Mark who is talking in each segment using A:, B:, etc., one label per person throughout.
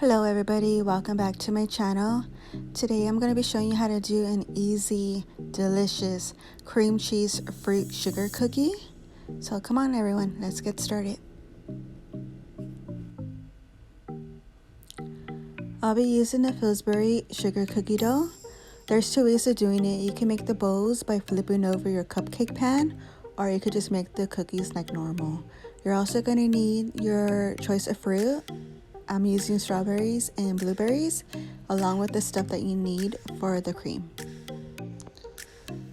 A: Hello everybody, welcome back to my channel. Today I'm going to be showing you how to do an easy, delicious cream cheese fruit sugar cookie. So come on everyone, let's get started. I'll be using the Pillsbury sugar cookie dough. There's two ways of doing it. You can make the bowls by flipping over your cupcake pan, or you could just make the cookies like normal. You're also going to need your choice of fruit. I'm using strawberries and blueberries along with the stuff that you need for the cream.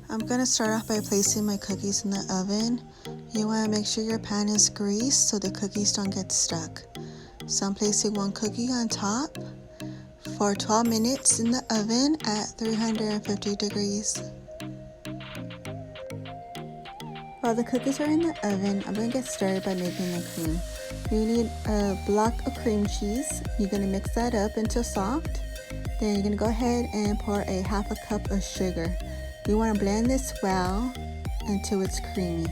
A: I'm going to start off by placing my cookies in the oven. You want to make sure your pan is greased so the cookies don't get stuck. So I'm placing one cookie on top for 12 minutes in the oven at 350 degrees. While the cookies are in the oven, I'm going to get started by making the cream. You need a block of cream cheese. You're going to mix that up until soft. Then you're going to go ahead and pour a half a cup of sugar. You want to blend this well until it's creamy.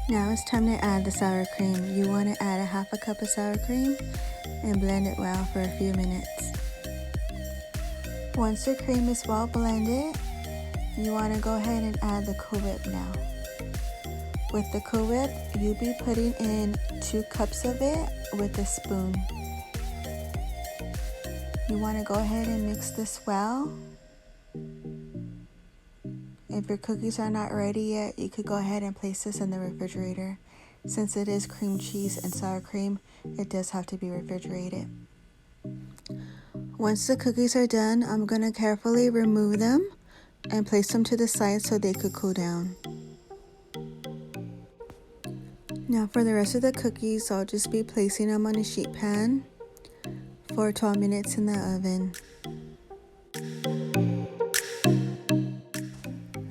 A: Now it's time to add the sour cream. You want to add a half a cup of sour cream and blend it well for a few minutes. Once your cream is well blended, you want to go ahead and add the Cool Whip now. With the Cool Whip, you'll be putting in 2 cups of it with a spoon. You want to go ahead and mix this well. If your cookies are not ready yet, you could go ahead and place this in the refrigerator. Since it is cream cheese and sour cream, it does have to be refrigerated. Once the cookies are done, I'm going to carefully remove them and place them to the side so they could cool down. Now for the rest of the cookies, I'll just be placing them on a sheet pan for 12 minutes in the oven.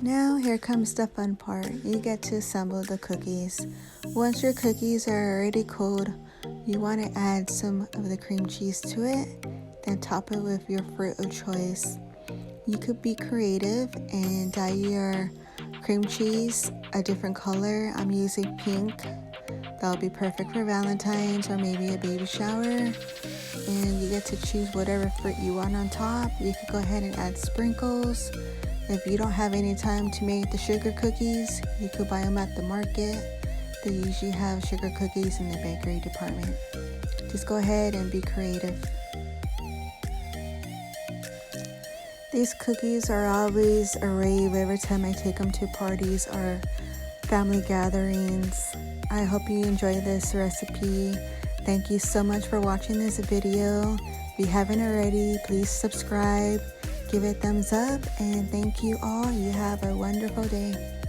A: Now here comes the fun part. You get to assemble the cookies. Once your cookies are already cold, you want to add some of the cream cheese to it, then top it with your fruit of choice. You could be creative and dye your cream cheese a different color. I'm using pink. That'll be perfect for Valentine's or maybe a baby shower. And you get to choose whatever fruit you want on top. You could go ahead and add sprinkles. If you don't have any time to make the sugar cookies, you could buy them at the market. They usually have sugar cookies in the bakery department. Just go ahead and be creative. These cookies are always a rave every time I take them to parties or family gatherings. I hope you enjoy this recipe. Thank you so much for watching this video. If you haven't already, please subscribe, give it a thumbs up, and thank you all. You have a wonderful day.